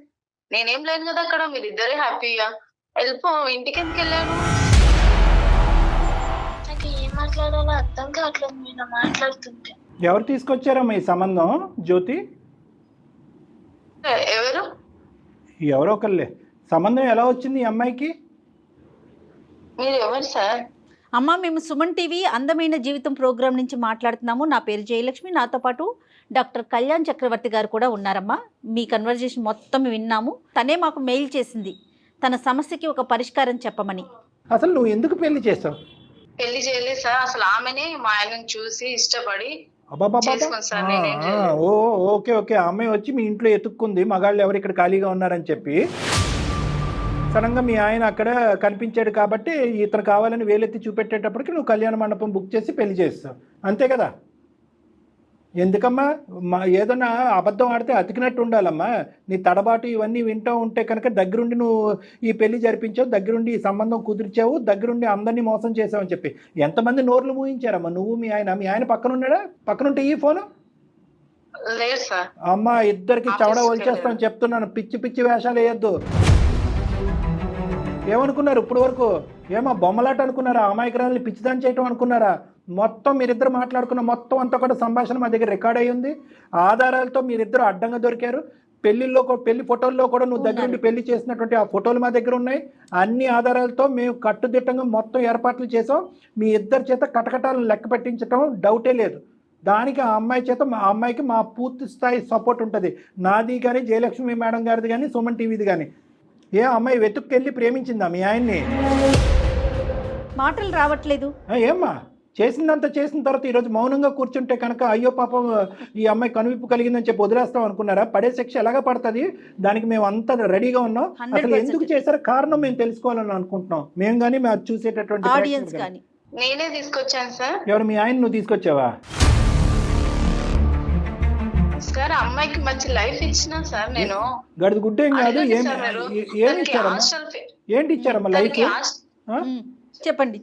నేనేం లేను కదా అక్కడ, మీరిద్దరే హ్యాపీగా వెళ్ళిపో. ఇంటికి ఎందుకు వెళ్ళాను? నాకు ఏం మాట్లాడాలో అర్థం కావట్లేదు మీరు మాట్లాడుతుంటే. ఎవరు తీసుకొచ్చారమ్మా ఈ సంబంధం జ్యోతి? ఎవరు? ఎవరో ఒకళ్ళే. సంబంధం ఎలా వచ్చింది ఈ అమ్మాయికి? మీరు ఎవరు సార్? అమ్మ, మేము సుమన్ టీవీ అందమైన జీవితం ప్రోగ్రాం నుంచి మాట్లాడుతున్నాము. నా పేరు జయలక్ష్మి, నాతో పాటు డాక్టర్ కళ్యాణ్ చక్రవర్తి గారు కూడా ఉన్నారమ్మా. మీ కన్వర్జేషన్ మొత్తం విన్నాము. తనే మాకు మెయిల్ చేసింది తన సమస్యకి ఒక పరిష్కారం చెప్పమని. అసలు నువ్వు ఎందుకు పెళ్లి చేస్తావు? పెళ్లి చేయలేదు సార్, అసలు ఆమెనే మా ఆయనను చూసి ఇష్టపడి చేసుకుంది సార్. ఓకే ఓకే, ఆ అమ్మాయి వచ్చి మీ ఇంట్లో ఎత్తుక్కుంది మగాళ్ళు ఎవరు ఇక్కడ ఖాళీగా ఉన్నారని చెప్పి. సడన్గా మీ ఆయన అక్కడ కనిపించాడు కాబట్టి ఇతను కావాలని వేలెత్తి చూపెట్టేటప్పటికి నువ్వు కళ్యాణ మండపం బుక్ చేసి పెళ్లి చేస్తావు, అంతే కదా? ఎందుకమ్మా ఏదన్నా అబద్ధం ఆడితే అతికినట్టు ఉండాలమ్మా. నీ తడబాటు ఇవన్నీ వింటూ ఉంటే కనుక దగ్గరుండి నువ్వు ఈ పెళ్లి జరిపించావు, దగ్గరుండి ఈ సంబంధం కుదిర్చావు, దగ్గరుండి అందరినీ మోసం చేసావు అని చెప్పి ఎంతమంది నోర్లు మూయించారమ్మా నువ్వు మీ ఆయన? మీ ఆయన పక్కన ఉన్నాడా? పక్కనుంటే ఈ ఫోను అమ్మా, ఇద్దరికి చవడ వలిచేస్తాను చెప్తున్నాను. పిచ్చి పిచ్చి వేషాలు వేయద్దు. ఏమనుకున్నారు ఇప్పుడు వరకు? ఏమో బొమ్మలాట అనుకున్నారా? అమాయకురాలని పిచ్చిదాన్ని చేయటం అనుకున్నారా? మొత్తం మీరిద్దరు మాట్లాడుకున్న మొత్తం అంతా కూడా సంభాషణ మా దగ్గర రికార్డ్ అయ్యి ఉంది. ఆధారాలతో మీరిద్దరు అడ్డంగా దొరికారు. పెళ్లి ఫోటోల్లో కూడా నువ్వు దగ్గరుండి పెళ్లి చేసినటువంటి ఆ ఫోటోలు మా దగ్గర ఉన్నాయి. అన్ని ఆధారాలతో మేము కట్టుదిట్టంగా మొత్తం ఏర్పాట్లు చేసాం. మీ ఇద్దరి చేత కటకటాలను లెక్క పెట్టించడం డౌటే లేదు. దానికి ఆ అమ్మాయికి మా పూర్తి స్థాయి సపోర్ట్ ఉంటుంది. నాది కానీ, జయలక్ష్మి మేడం గారిది కానీ, సుమన్ టీవీది కానీ. ఏ అమ్మాయి వెతుక్కెళ్ళి ప్రేమించిందా మీ ఆయన్ని? మాటలు రావట్లేదు. ఏమ్మా చేసిందంతా చేసిన తర్వాత ఈరోజు మౌనంగా కూర్చుంటే కనుక అయ్యో పాపం ఈ అమ్మాయి కనువిప్పు కలిగిందని చెప్పి వదిలేస్తాం అనుకున్నారా? పడే శిక్ష ఎలాగా పడుతుంది, దానికి మేము అంతా రెడీగా ఉన్నాం. అసలు ఎందుకు చేశారో కారణం మేము తెలుసుకోవాలని అనుకుంటున్నాం. మేము కానీ మేము చూసేటటువంటి ఆడియన్స్ కానీ. నేనే తీసుకొచ్చాను సార్. ఎవరు? మీ ఆయన నువ్వు తీసుకొచ్చావా? సార్, అమ్మాయికి మంచి లైఫ్ ఇచ్చినా సార్ నేను. గడిది గుడ్డేం కాదు. ఏమి ఇచ్చారమ్మా? ఏంటి ఇచ్చారమ్మా లైఫ్? చెప్పండి.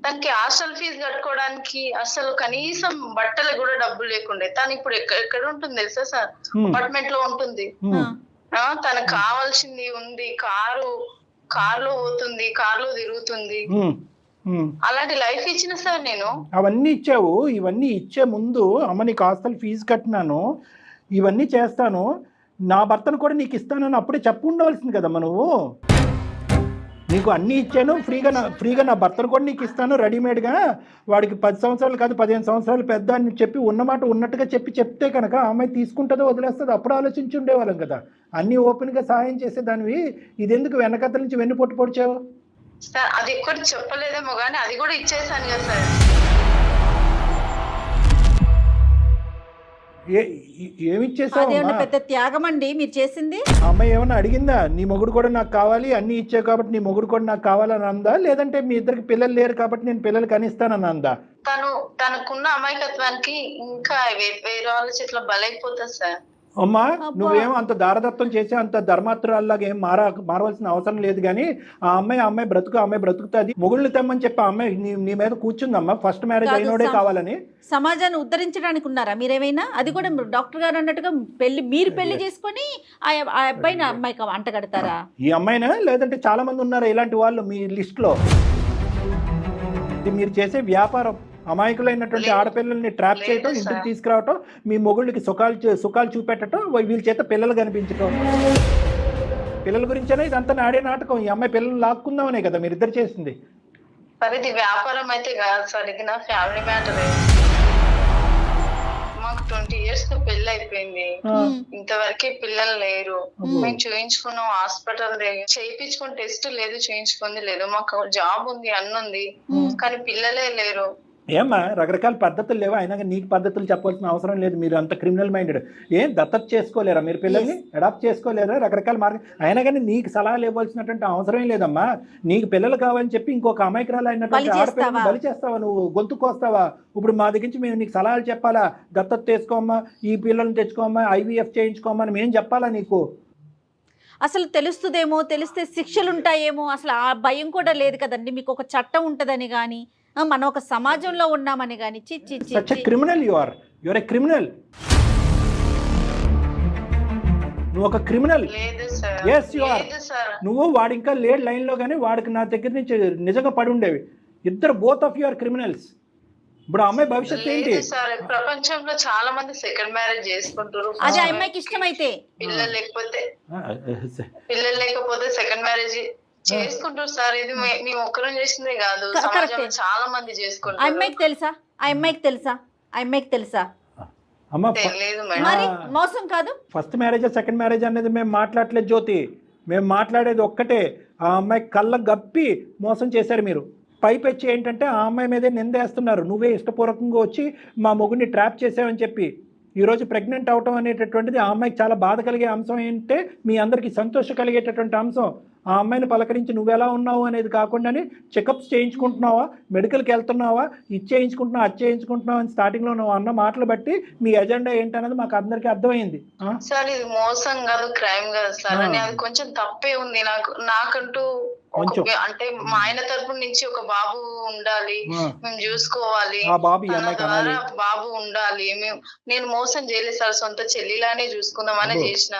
తనకి హాస్టల్ ఫీజు కట్టుకోవడానికి అసలు కనీసం బట్టలు కూడా డబ్బులు లేకుండే. తను ఇప్పుడు ఎక్కడ ఉంటుంది తెలుసా సార్? అపార్ట్మెంట్ లో ఉంటుంది. తనకు కావాల్సింది ఉంది, కారులో పోతుంది, కారులో తిరుగుతుంది. అలాంటి లైఫ్ ఇచ్చిన సార్ నేను. అవన్నీ ఇచ్చావు. ఇవన్నీ ఇచ్చే ముందు అమ్మ నీకు హాస్టల్ ఫీజు కట్టినాను, ఇవన్నీ చేస్తాను, నా భర్తను కూడా నీకు ఇస్తానని అప్పుడే చెప్పు ఉండవలసింది కదమ్మా నువ్వు. నీకు అన్నీ ఇచ్చాను, ఫ్రీగా నా భర్తను కూడా నీకు ఇస్తాను రెడీమేడ్గా, వాడికి 10 సంవత్సరాలు కాదు 15 సంవత్సరాలు పెద్ద అని చెప్పి ఉన్నమాట ఉన్నట్టుగా చెప్తే కనుక ఆ అమ్మాయి తీసుకుంటుందో వదిలేస్తుందో అప్పుడు ఆలోచించి ఉండేవాళ్ళం కదా. అన్నీ ఓపెన్గా సహాయం చేసేదానివి, ఇదెందుకు వెనకతల నుంచి వెన్నుపోటు పొడిచావు? సార్ అది ఎక్కడ చెప్పలేదేమో కానీ అది కూడా ఇచ్చేసాను కదా సార్. ఏమిచ్చేసావు? పెద్ద త్యాగం అండి మీరు చేసింది. అమ్మాయి ఏమన్నా అడిగిందా నీ మొగుడు కూడా నాకు కావాలి, అన్ని ఇచ్చావు కాబట్టి నీ మొగుడు కూడా నాకు కావాలని అందా, లేదంటే మీ ఇద్దరికి పిల్లలు లేరు కాబట్టి నేను పిల్లలు కనిస్తానని అందా? తనకున్న అమాయకత్వానికి ఇంకా వేరే వాళ్ళ చేతిలో బలైపోతుంది సార్. అమ్మా నువ్వేం అంత దారదత్తం చేసి అంత ధర్మాత్రాల్లాగా ఏం మారవలసిన అవసరం లేదు. కానీ ఆ అమ్మాయి బ్రతుకుతుంది. మొగుళ్ళు తెమ్మని చెప్పి ఆ అమ్మాయి నీ మీద కూర్చుందమ్మా, ఫస్ట్ మ్యారేజ్ అయినోడే కావాలని. సమాజాన్ని ఉద్ధరించడానికి ఉన్నారా మీరేమైనా? అది కూడా డాక్టర్ గారు అన్నట్టుగా మీరు పెళ్లి చేసుకొని ఆ అబ్బాయిని అమ్మాయికి అంట కడతారా? ఈ అమ్మాయినా లేదంటే చాలా మంది ఉన్నారు ఇలాంటి వాళ్ళు మీ లిస్ట్ లో? మీరు చేసే వ్యాపారం అమాయకులైనటువంటి ఆడపిల్లల్ని ట్రాప్ చేయటం, ఇంటికి తీసుకురావటం, మీ మొగుళ్ళకి సుఖాలు చూపెట్టడం, వీళ్ళ చేత పిల్లలు కనిపించటం. పిల్లల గురించేనా ఇదంతా ఆడే నాటకం? ఈ అమ్మాయి పిల్లలు లాక్కుందామనే కదా మీరిద్దరు చేసింది. సరే ఇది వ్యాపారం అయితే కాదు సార్, ఇది నా ఫ్యామిలీ మ్యాటర్. మాకు 20 years పెళ్లి అయిపోయింది, ఇంతవరకే పిల్లలు లేరు. మేము చూయించుకున్నాం, హాస్పిటల్ చేయించుకుని టెస్ట్ లేదు, చూయించుకుంది లేదు. మాకు జాబ్ ఉంది, అన్నుంది, కానీ పిల్లలే లేరు. ఏమ్మా రకరకాల పద్ధతులు లేవా? అయినా నీకు పద్ధతులు చెప్పాల్సిన అవసరం లేదు. మీరు అంత క్రిమినల్ మైండెడ్. ఏం దత్తత చేసుకోలేరా మీరు? పిల్లల్ని అడాప్ట్ చేసుకోలేరా? రకరకాల మార్గం. అయినా కానీ నీకు సలహాలు ఇవ్వాల్సినటువంటి అవసరం లేదమ్మా. నీకు పిల్లలు కావాలని చెప్పి ఇంకొక అమాయకురాలు అయినటువంటి ఆడపిల్లల్ని బలి చేస్తావా నువ్వు? గొంతుకొస్తావా? ఇప్పుడు మా దగ్గర నుంచి మేము నీకు సలహాలు చెప్పాలా? దత్తత తెచ్చుకోమ్మా, ఈ పిల్లల్ని తెచ్చుకోమ్మా, IVF చేయించుకోమ్మా అని మేము చెప్పాలా నీకు? అసలు తెలుస్తుందేమో, తెలిస్తే శిక్షలు ఉంటాయేమో, అసలు ఆ భయం కూడా లేదు కదండి మీకు. ఒక చట్టం ఉంటుందని కానీ, మనం ఒక సమాజంలో ఉన్నామని కానీ. Criminal you are a criminal. నువ్వు ఒక క్రిమినల్. Yes you are. నువ్వు వాడు ఇంకా లేడు లైన్ లో, కానీ వాడికి నా దగ్గర నుంచి నిజంగా పడి ఉండేవి. ఇద్దరు both of you are criminals. ఇప్పుడు అమ్మాయి భవిష్యత్తు ఏంటి? ప్రపంచంలో చాలా మంది సెకండ్ మ్యారేజ్ చేసుకుంటారు. అది అమ్మాయికి ఇష్టమైతే, పిల్లలు లేకపోతే సెకండ్ మ్యారేజ్ చేసుకుంటారు సార్. ఇది మేము ఒక్కరం చేసిందే కాదు, సమాజంలో చాలా మంది చేసుకుంటారు. అమ్మాయికి తెలుసా? తెలియదు మరి మోసం కాదు. ఫస్ట్ మ్యారేజ్ సెకండ్ మ్యారేజ్ అనేది మేము మాట్లాడలేదు జ్యోతి. మేము మాట్లాడేది ఒక్కటే, ఆ అమ్మాయి కళ్ళ గప్పి మోసం చేశారు మీరు. పైపెచ్చి ఏంటంటే ఆ అమ్మాయి మీదే నిందేస్తున్నారు. నువ్వే ఇష్టపూర్వకంగా వచ్చి మా మొగుడిని ట్రాప్ చేసావని చెప్పి. ఈరోజు ప్రెగ్నెంట్ అవటం అనేటటువంటిది ఆ అమ్మాయికి చాలా బాధ కలిగే అంశం ఏంటంటే, మీ అందరికీ సంతోషం కలిగేటటువంటి అంశం. ఆ అమ్మాయిని పలకరించి నువ్వెలా ఉన్నావు అనేది కాకుండానే చెకప్స్ చేయించుకుంటున్నావా, మెడికల్కి వెళ్తున్నావా, ఇది చేయించుకుంటున్నావు, అది చేయించుకుంటున్నావు అని స్టార్టింగ్లో నువ్వు అన్న మాటలు బట్టి మీ ఎజెండా ఏంటనేది మాకు అందరికీ అర్థమైంది. సార్ ఇది మోసం కాదు, క్రైమ్ కాదు సార్. అని అది కొంచెం తప్పే ఉంది. నాకంటూ అంటే మా ఆయన తరపు నుంచి ఒక బాబు ఉండాలి, మేము చూసుకోవాలి, బాబు ఉండాలి. నేను మోసం చేయలేదు సార్, సొంత చెల్లిలానే చూసుకుందామనే చేసిన.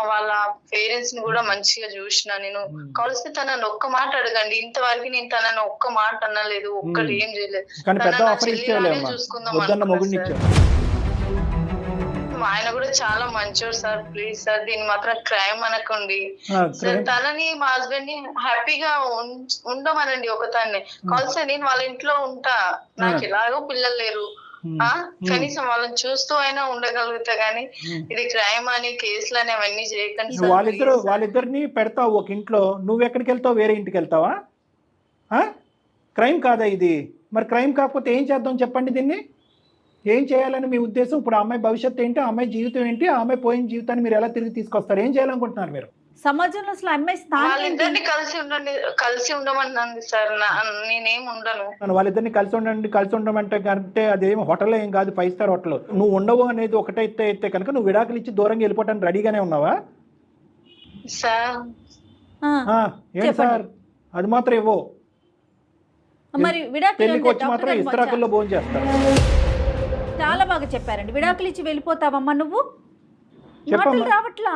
వాళ్ళ పేరెంట్స్ ని కూడా మంచిగా చూసిన. నేను కలిస్తే తనని ఒక్క మాట అడగండి, ఇంతవరకు నేను తనని ఒక్క మాట అనలేదు, ఒక్కటి ఏం చేయలేదు. చూసుకుందాం. ఆయన కూడా చాలా మంచోడు సార్. ప్లీజ్ సార్ దీన్ని మాత్రం క్రైమ్ అనకండి సార్. తనని మా హస్బెండ్ ని హ్యాపీగా ఉండమనండి. ఒకదాన్ని కలిసి నేను వాళ్ళ ఇంట్లో ఉంటా, నాకు ఎలాగో పిల్లలు లేరు, కనీసం వాళ్ళని చూస్తూ అయినా ఉండగలుగుతా. గానీ ఇది క్రైమ్ అని కేసులు అని అవన్నీ చేయకండి. వాళ్ళిద్దరిని పెడతావు ఒక ఇంట్లో, నువ్వు ఎక్కడికి వెళ్తావు? వేరే ఇంటికి వెళ్తావా? క్రైమ్ కాదా ఇది? మరి క్రైమ్ కాకపోతే ఏం చేద్దాం చెప్పండి? దీన్ని ఏం చేయాలని మీ ఉద్దేశం? ఇప్పుడు ఆ అమ్మాయి భవిష్యత్తు ఏంటి, ఆ అమ్మాయి జీవితం ఏంటి, ఆ అమ్మాయి పోయిన జీవితాన్ని మీరు ఎలా తిరిగి తీసుకొస్తారు? ఏం చేయాలనుకుంటున్నారు మీరు? సమాజంలో అసలు అమ్మాయి వాళ్ళిద్దరిని కలిసి ఉండమన్నది సార్. నేనేం ఉండను. వాళ్ళిద్దరిని కలిసి ఉండమంటే కంటే అదేం హోటల్ ఏం కాదు, 5 star హోటల్. నువ్వు ఉండవు అనేది ఒకటైతే కనుక నువ్వు విడాకులు ఇచ్చి దూరంగా వెళ్ళిపోవటానికి రెడీగానే ఉన్నావా సార్? ఏంటి సార్ అది మాత్రం ఇవ్వో. మరి విడాకులు వచ్చి మాత్రం ఇస్తరాకుల్లో భోజనం చేస్తారు. చాలా బాగా చెప్పారండి. విడాకులు ఇచ్చి వెళ్ళిపోతావమ్మా నువ్వు? మాటలు రావట్లా.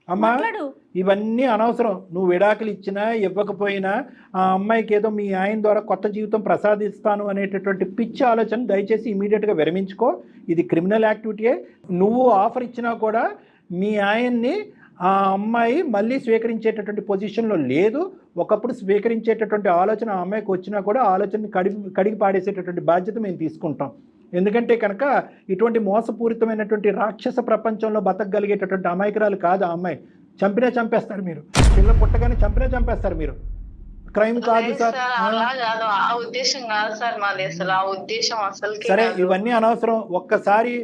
అమ్మా మాట్లాడు. ఇవన్నీ అనవసరం. నువ్వు విడాకులు ఇచ్చినా ఇవ్వకపోయినా ఆ అమ్మాయికి ఏదో మీ ఆయన ద్వారా కొత్త జీవితం ప్రసాదిస్తాను అనేటటువంటి పిచ్చి ఆలోచన దయచేసి ఇమీడియట్గా విరమించుకో. ఇది క్రిమినల్ యాక్టివిటీయే. నువ్వు ఆఫర్ ఇచ్చినా కూడా మీ ఆయన్ని ఆ అమ్మాయి మళ్ళీ స్వీకరించేటటువంటి పొజిషన్లో లేదు. ఒకప్పుడు స్వీకరించేటటువంటి ఆలోచన ఆ అమ్మాయికి వచ్చినా కూడా ఆలోచనని కడిగి పాడేసేటటువంటి బాధ్యత మేము తీసుకుంటాం. ఎందుకంటే కనుక ఇటువంటి మోసపూరితమైనటువంటి రాక్షస ప్రపంచంలో బతకగలిగేటటువంటి అమాయకురాలు కాదు ఆ అమ్మాయి. చంపినా చంపేస్తారు మీరు, పిల్ల పుట్టగానే చంపినా చంపేస్తారు మీరు. క్రైమ్ కాదు సార్. అలా కాదు, ఆ ఉద్దేశం కాదు సార్ మాది, అసలు ఆ ఉద్దేశం అసలు. సరే ఇవన్నీ అనవసరం. ఒక్కసారి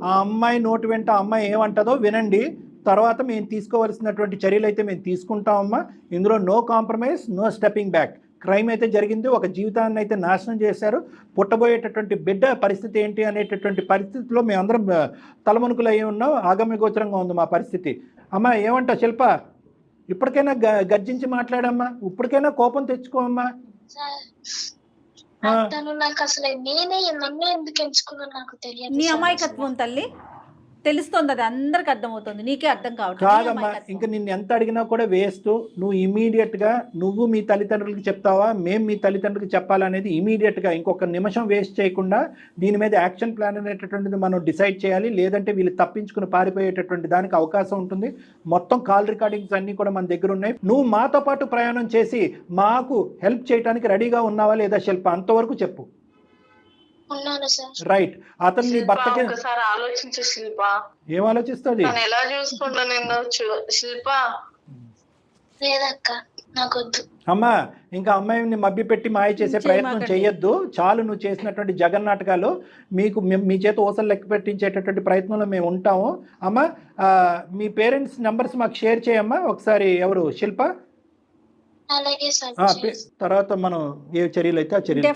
ఆ అమ్మాయి నోటి వెంట అమ్మాయి ఏమంటదో వినండి. తర్వాత మేము తీసుకోవాల్సినటువంటి చర్యలు అయితే మేము తీసుకుంటామమ్మా. ఇందులో no compromise, no stepping back. Crime అయితే జరిగింది, ఒక జీవితాన్ని అయితే నాశనం చేశారు. పుట్టబోయేటటువంటి బిడ్డ పరిస్థితి ఏంటి అనేటటువంటి పరిస్థితిలో మేమందరం తలమునుకులు అయ్యి ఉన్నాం. ఆగమ్య గోచరంగా ఉంది మా పరిస్థితి. అమ్మా ఏమంటావు శిల్ప? ఇప్పటికైనా గర్జించి మాట్లాడమ్మా, ఇప్పటికైనా కోపం తెచ్చుకోమ్మా. తను నాకు అసలు నన్ను ఎందుకు ఎంచుకున్నాను నాకు తెలియదు. నీ అమాయకత్వం తల్లి తెలుస్తుంది, అది అందరికి అర్థమవుతుంది, నీకే అర్థం కాదమ్మా. ఇంకా నిన్ను ఎంత అడిగినా కూడా వేస్ట్. నువ్వు ఇమీడియట్గా నువ్వు మీ తల్లిదండ్రులకి చెప్తావా, మేము మీ తల్లిదండ్రులకి చెప్పాలనేది ఇమీడియట్గా ఇంకొక నిమిషం వేస్ట్ చేయకుండా దీని మీద యాక్షన్ ప్లాన్ అనేటటువంటిది మనం డిసైడ్ చేయాలి. లేదంటే వీళ్ళు తప్పించుకుని పారిపోయేటటువంటి దానికి అవకాశం ఉంటుంది. మొత్తం కాల్ రికార్డింగ్స్ అన్నీ కూడా మన దగ్గర ఉన్నాయి. నువ్వు మాతో పాటు ప్రయాణం చేసి మాకు హెల్ప్ చేయడానికి రెడీగా ఉన్నావా లేదా శిల్ప? అంతవరకు చెప్పు. రైట్. అతను నీ భర్తకి ఒకసారి ఆలోచించు శిల్ప. ఏం ఆలోచిస్తుంది? ఎలా చూసుకుంటా నిన్ను శిల్ప? లేదక్క నాకొద్దు. అమ్మా ఇంకా అమ్మాయిని మభ్య పెట్టి మాయ చేసే ప్రయత్నం చేయొద్దు. చాలు నువ్వు చేసినటువంటి జగన్నాటకాలు. మీకు మీ చేత ఊసలు లెక్క పెట్టించేటటువంటి ప్రయత్నంలో మేము ఉంటాము. అమ్మా మీ పేరెంట్స్ నెంబర్స్ మాకు షేర్ చేయమ్మా ఒకసారి. ఎవరు శిల్ప? తర్వాత మనం ఏ చర్యలు అయితే ఆ చర్యలు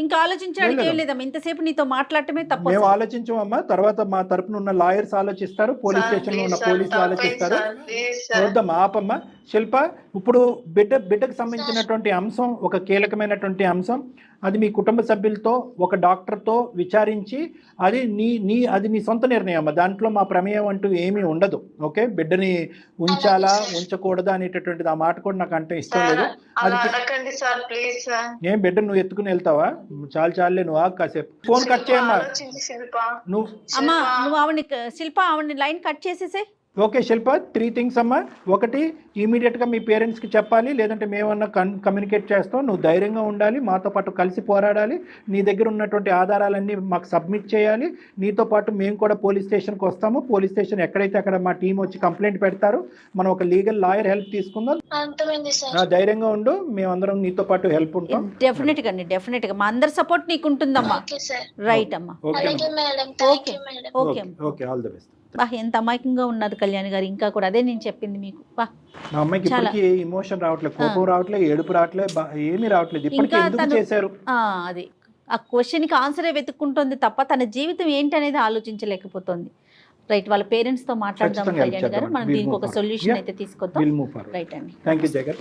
ఇంకా ఆలోచించడానికి ఏం లేదమ్మా. ఇంతసేపు నీతో మాట్లాడటమే తప్పు. మేము ఆలోచించమమ్మా. తర్వాత మా తరపున ఉన్న లాయర్స్ ఆలోచిస్తారు, పోలీస్ స్టేషన్ లో ఉన్న పోలీసులు ఆలోచిస్తారు. చూద్దాం, ఆపమ్మా. శిల్ప, ఇప్పుడు బిడ్డకు సంబంధించినటువంటి అంశం ఒక కీలకమైనటువంటి అంశం. అది మీ కుటుంబ సభ్యులతో ఒక డాక్టర్తో విచారించి అది నీ సొంత నిర్ణయం అమ్మా. దాంట్లో మా ప్రమేయం అంటూ ఏమీ ఉండదు. ఓకే, బిడ్డని ఉంచాలా ఉంచకూడదా అనేటటువంటిది ఆ మాట కూడా నాకు అంటే ఇష్టం లేదు. ఏం బిడ్డ నువ్వు ఎత్తుకుని వెళ్తావా? చాలే నువ్వు కాసేపు ఫోన్ కట్ చేయమ్మా. నువ్వు ఆవిడని లైన్ కట్ చేసేసే. ఓకే శిల్ప, 3 things అమ్మా. ఒకటి, ఇమీడియట్గా మీ పేరెంట్స్కి చెప్పాలి, లేదంటే మేమన్నా కమ్యూనికేట్ చేస్తాం. నువ్వు ధైర్యంగా ఉండాలి, మాతో పాటు కలిసి పోరాడాలి. నీ దగ్గర ఉన్నటువంటి ఆధారాలన్నీ మాకు సబ్మిట్ చేయాలి. నీతో పాటు మేము కూడా పోలీస్ స్టేషన్కి వస్తాము. పోలీస్ స్టేషన్ ఎక్కడైతే అక్కడ మా టీం వచ్చి కంప్లైంట్ పెడతారు. మనం ఒక లీగల్ లాయర్ హెల్ప్ తీసుకుందాం. ధైర్యంగా ఉండు, మేమందరం నీతో పాటు హెల్ప్ ఉంటాం. డెఫినెట్ గా మా అందరి సపోర్ట్ నీకు ఉంటుందమ్మా. రైట్ అమ్మా. Okay, all the best. ఎంత అమాయకంగా ఉన్నది కళ్యాణి గారు. ఇంకా కూడా అదే నేను చెప్పింది మీకు. నా అమ్మాయికి ఇప్పటికీ ఎమోషన్ రావట్లేదు, కోపం రావట్లేదు, ఏడుపు రావట్లేదు, ఏమీ రావట్లేదు. ఇప్పటికీ ఎందుకు చేశారు? అది ఆ క్వశ్చన్కి ఆన్సరే వెతుక్కుంటుంది తప్ప తన జీవితం ఏంటి అనేది ఆలోచించలేకపోతుంది. రైట్, వాళ్ళ పేరెంట్స్ తో మాట్లాడదాం కళ్యాణి గారు. మనం దీనికి ఒక సొల్యూషన్ అయితే తీసుకొద్దాం. రైట్ అండి. Thank you Jagan.